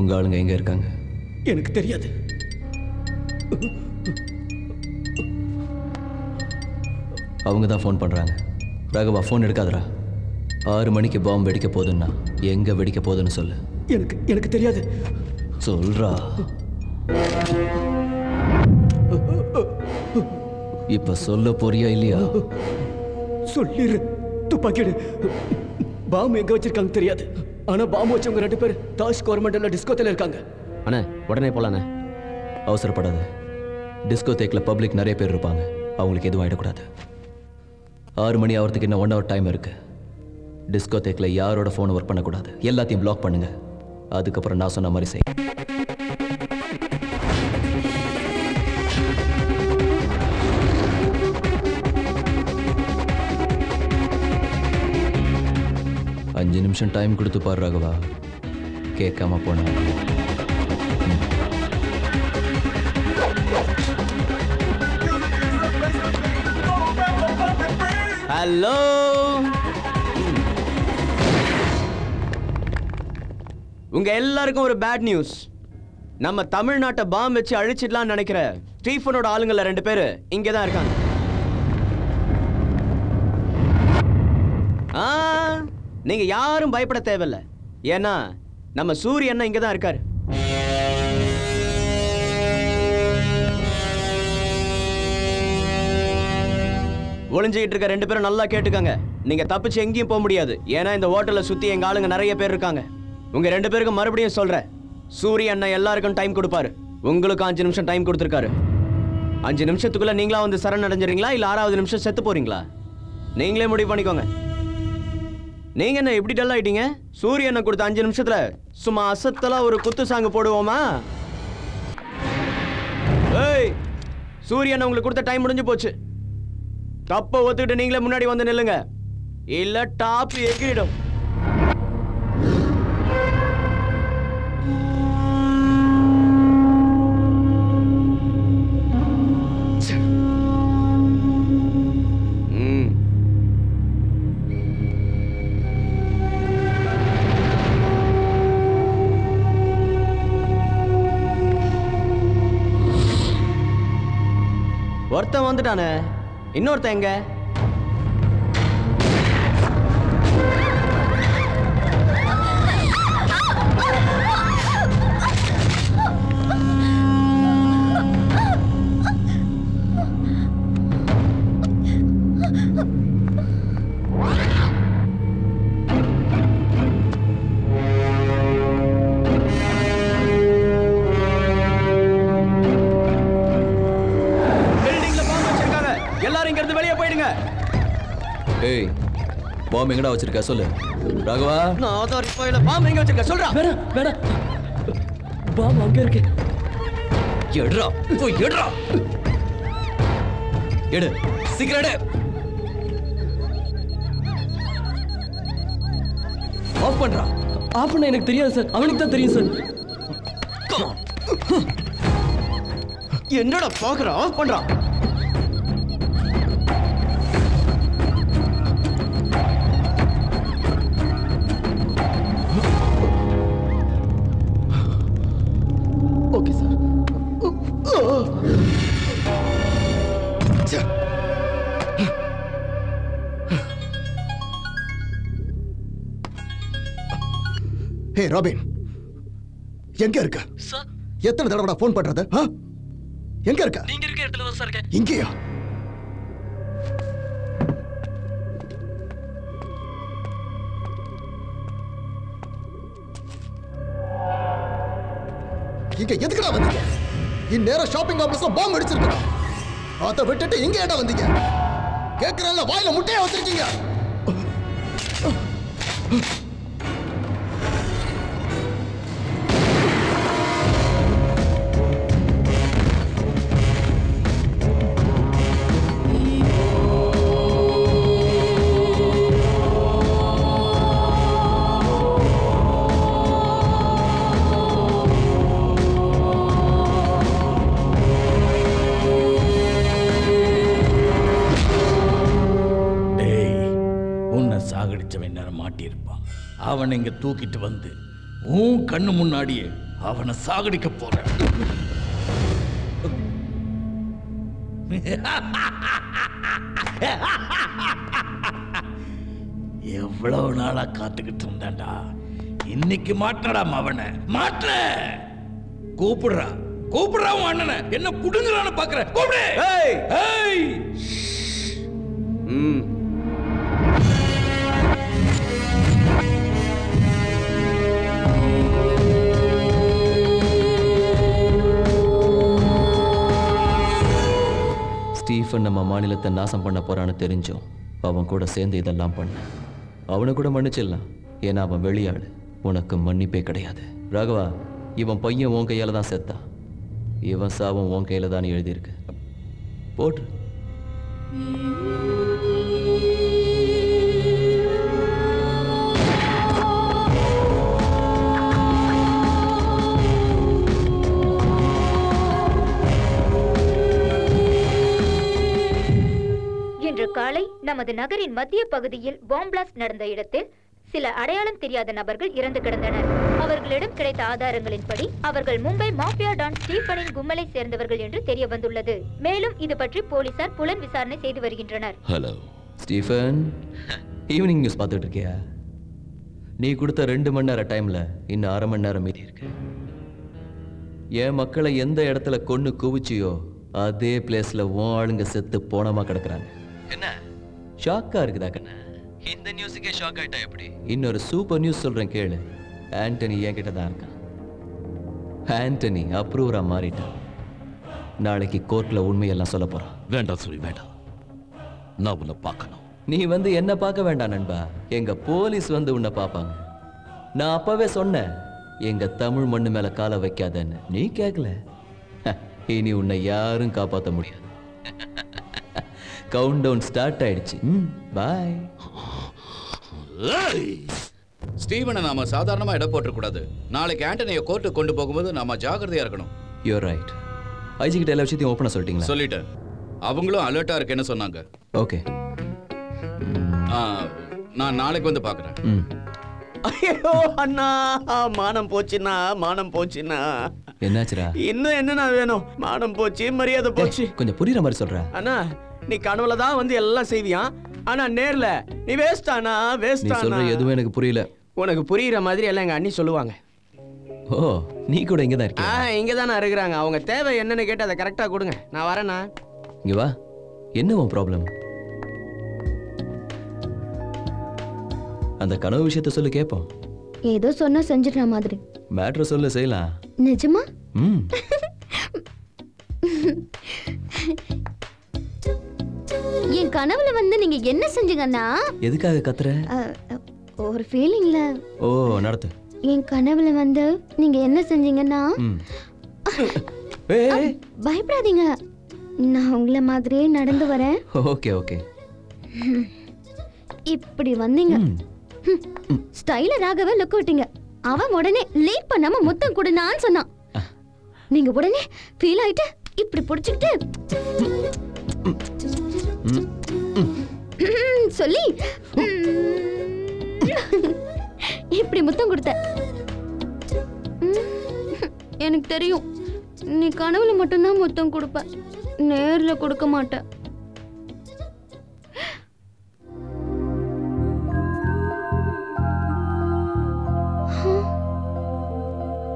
உங்க ஆளுங்க எங்க இருக்காங்க? எனக்கு தெரியாது. அவங்க தான் ஃபோன் பண்றாங்க. ராகவா ஃபோன் எடுக்காதரா. 6 மணிக்கு பாம்பு வெடிக்க போகுதுன்னா எங்க வெடிக்க போகுதுன்னு சொல்லு. எனக்கு தெரியாது. சொல்றா. இப்ப சொல்ல போறியா இல்லையா? சொல்லிரு. துப்பாக்கி எடு. பாம்பு எங்க வச்சிருக்காங்க தெரியாது. ஆனா பாம்பு வச்சவங்க 2 பேர் தாஷ் கவர்மெண்ட்ல டிஸ்கோத்துல இருக்காங்க. அண்ணா உடனே போலாண்ணே. அவசரப்படாத. டிஸ்கோதேக்ல பப்ளிக் நிறைய பேர் இருப்பாங்க. அவங்களுக்கு எதுவும் ஆயிடக்கூடாது. 6 மணி ஆகிறதுக்கு இன்னும் 1 hour டைம் இருக்கு. டிஸ்கோதேக்ல யாரோட ஃபோன் ஒர்க் பண்ணக்கூடாது. எல்லாத்தையும் பிளாக் பண்ணுங்க. அதுக்கப்புறம் நான் சொன்ன மாதிரி செய். அஞ்சு நிமிஷம் டைம் கொடுத்து பாரு ராகவா. கேட்காம போன. ஹலோ, உங்க எல்லாருக்கும் ஒரு பேட் நியூஸ். நம்ம தமிழ்நாட்டை பாம்பு வச்சு அழிச்சிடலாம்னு நினைக்கிற ஸ்டீஃபனோட ஆளுங்கள 2 பேரு இங்கே தான் இருக்காங்க. நீங்க யாரும் பயப்பட தேவையில்லை. ஏன்னா நம்ம சூரியன் இங்க தான் இருக்காரு. ஒளிஞ்சிட்டு இருக்க 2 பேரும் நல்லா கேட்டுக்கங்க. நீங்க தப்பிச்சு எங்கேயும் போக முடியாது. ஏன்னா இந்த ஹோட்டலை சுத்தி எங்க ஆளுங்க நிறைய பேர் இருக்காங்க. உங்க 2 பேருக்கு மறுபடியும் சொல்றேன், சூரிய அண்ணா எல்லாருக்கும் டைம் கொடுப்பாரு. உங்களுக்கு 5 நிமிஷம் டைம் கொடுத்துருக்காரு. 5 நிமிஷத்துக்குள்ள நீங்களா வந்து சரண் அடைஞ்சிரீங்களா இல்ல 6வது நிமிஷம் செத்து போறீங்களா? நீங்களே முடிவு பண்ணிக்கோங்க. நீங்க என்ன எப்படி டல் ஆயிட்டீங்க? சூரிய அண்ணா கொடுத்த 5 நிமிஷத்துல சும்மா அசத்தலா ஒரு குத்து சாங்கு போடுவோமா? ஏய், சூரிய அண்ணா உங்களுக்கு கொடுத்த டைம் முடிஞ்சு போச்சு. தப்ப ஒத்துக்கிட்டு நீங்களே முன்னாடி வந்து நில்லுங்க, இல்ல டாப் எகிரிடும். ஒருத்தன் வந்துட்டானே, இன்னொருத்தன் எங்க? ஏய், பாம்பு எங்கடா வச்சிருக்க சொல்லு ராகவா. நான் ஆதார் ஃபைல பாம்பு எங்க வச்சிருக்க சொல்றா. வேணா பாம்பு அங்க இருக்கு. எடுறா, போய் எடுறா. எடு, சீக்கிரம் எடு. ஆஃப் பண்றா. ஆஃப் பண்ண எனக்கு தெரியாது சார், அவனுக்கு தான் தெரியும் சார். என்னடா பாக்குற? ஆஃப் பண்றா. Okay sir. ஹே ராபின், எங்க இருக்க? சார், எத்தனை தடவை போன் பண்றது? எங்க இருக்க? நீங்க இருக்க இடத்துல தான் சார் இருக்கேன். இங்கேயா? இங்க எதுக்குடா வந்தீங்க? இந்நேரம் ஷாப்பிங் காம்ப்ளெக்ஸ்ல பாம்பு அடிச்சிருக்கா. அதை விட்டுட்டு இங்க ஏடா வந்தீங்க? கேக்குறேன்ல, வாயில முட்டையா வச்சிருக்கீங்க. அவன் இங்க தூக்கிட்டு வந்து உன் கண்ணு முன்னாடியே அவனை சாகடிக்க போறேன். எவ்வளவு நாளா காத்துக்கிட்டு இருந்தான்டா. இன்னைக்கு மாட்டடா அவனை மாட்ட. கூப்பிடுறா கூப்பிடுறா உன் அண்ணனை. என்ன புடுங்கலான்னு பாக்குற? கூப்பிடு. ஏய் ஏய் ஸ்டீஃபன் நம்ம மாநிலத்தை நாசம் பண்ண போறான்னு தெரிஞ்சும் அவன் கூட சேர்ந்து இதெல்லாம் பண்ண. அவனை கூட மன்னிச்சிடலாம், ஏன்னா அவன் வெளியாடு. உனக்கு மன்னிப்பே கிடையாது ராகவா. இவன் பையன் உன் கையால தான் செத்தான். இவன் சாவம் உன் கையில தான் எழுதியிருக்கு. போட்டு இன்று காலை நமது நகரின் மத்திய பகுதியில் பாம் பிளாஸ்ட் நடந்த இடத்தில் சில அடையாளம் தெரியாத நபர்கள் இறந்து கிடந்தனர். அவர்களிடம் கிடைத்த ஆதாரங்களின்படி அவர்கள் மும்பை மாஃபியா டான் ஸ்டீஃபனின் கும்பலை சேர்ந்தவர்கள் என்று தெரிய வந்துள்ளது. மேலும் இது பற்றி போலீசார் புலன் விசாரணை செய்து வருகின்றனர். ஹலோ ஸ்டீஃபன், ஈவினிங் நியூஸ் பார்த்துட்டு இருக்கியா? நீ கொடுத்த 2 மணி நேரம் டைம்ல இன்னும் 1/2 மணி நேரம் மீதி இருக்கு. என் மக்களை எந்த இடத்துல கொன்னு குவிச்சியோ அதே பிளேஸ்ல உன் ஆளுங்க செத்து போனமா கிடக்குறாங்க. என்ன ஷாக்கா இருக்குதா கண்ணா? இந்த நியூஸுக்கே ஷாக் ஆயிட்டா எப்படி? இன்னொரு சூப்பர் நியூஸ் சொல்றேன் கேளு. ஆண்டனி என்கிட்ட தான் இருக்கான். ஆண்டனி அப்ரூவரா மாறிட்டான். நாளைக்கு கோர்ட்ல உண்மையெல்லாம் சொல்ல போறான். வேண்டாம் சொல்லி வேண்டாம். நான் உன்னை பார்க்கணும். நீ வந்து என்ன பார்க்க வேண்டாம் நண்பா, எங்க போலீஸ் வந்து உன்னை பார்ப்பாங்க. நான் அப்பவே சொன்னேன் எங்க தமிழ் மண்ணு மேல காலை வைக்காதன்னு. நீ கேட்கல. இனி உன்னை யாரும் காப்பாற்ற முடியாது. கவுண்ட் டவுன் ஸ்டார்ட் ஆயிடுச்சு. பாய். ஸ்டீவனை நாம சாதாரணமா இடம் போட்டுக்கூடாது. நாளைக்கு ஆண்டனியை கோர்ட்டுக்கு கொண்டு போகும்போது நாம ஜாக்கிரதையா இருக்கணும். Your right. ஐஜி கிட்ட எல்லா விஷயத்தையும் ஓப்பனா சொல்லிட்டீங்களா? சொல்லிட்டேன். அவங்களும் அலர்ட்டா இருக்கேன்னு சொன்னாங்க. ஓகே, நான் நாளைக்கு வந்து பாக்குறேன். ஐயோ அண்ணா, மானம் போச்சுண்ணா, மானம் போச்சுண்ணா. என்னாச்சுடா? இன்னும் என்னண்ணா வேணும்? மானம் போச்சு, மரியாதை போச்சு. கொஞ்சம் புரியுற மாதிரி சொல்ற. அண்ணா நீ கனவுல தான் வந்து எல்லாம் செய்வியான், ஆனா நேர்ல நீ வேஸ்டானா நீ வேஸ்டானா. சொல்ற எதுவும் எனக்கு புரியல. உனக்கு புரியுற மாதிரி எல்லாம் எங்க அண்ணி சொல்லுவாங்க. ஓ, நீ கூட இங்க தான் இருக்கியா? இங்க தானே இருக்கிறாங்க. அவங்க தேவை என்னன்னு கேட்டு அதை கரெக்டா கொடுங்க. நான் வரேண்ணா. இங்க வா. என்ன உன் ப்ராப்ளம்? அந்த கனவு விஷயத்த சொல்லு கேட்போம். ஏதோ சொன்னா செஞ்சிடுற மாதிரி. மேட்ரு சொல்லு, செய்யலாம். நிஜமா? என் கனவுல வந்து நீங்க என்ன செஞ்சீங்கன்னா? எதுக்காக கத்துற? ஒரு ஃபீலிங்ல. ஓ, நடத்து. என் கனவுல வந்து நீங்க என்ன செஞ்சீங்கன்னா? பயப்படாதீங்க, நான் உங்கள மாதிரியே நடந்து வரேன். Okay okay. இப்படி வந்தீங்க, ஸ்டைல ராகவ லுக் விட்டீங்க. அவன் உடனே லேட் பண்ணாம முத்தம் கொடுனான்னு சொன்னான். நீங்க உடனே ஃபீல் ஆயிட்டு இப்படி புடிச்சுக்கிட்டு சொல்லி இப்படி முத்தம் கொடுத்த. எனக்கு தெரியும் நீ கனவுல மட்டும்தான் முத்தம் கொடுப்ப, நேர்ல கொடுக்க மாட்ட.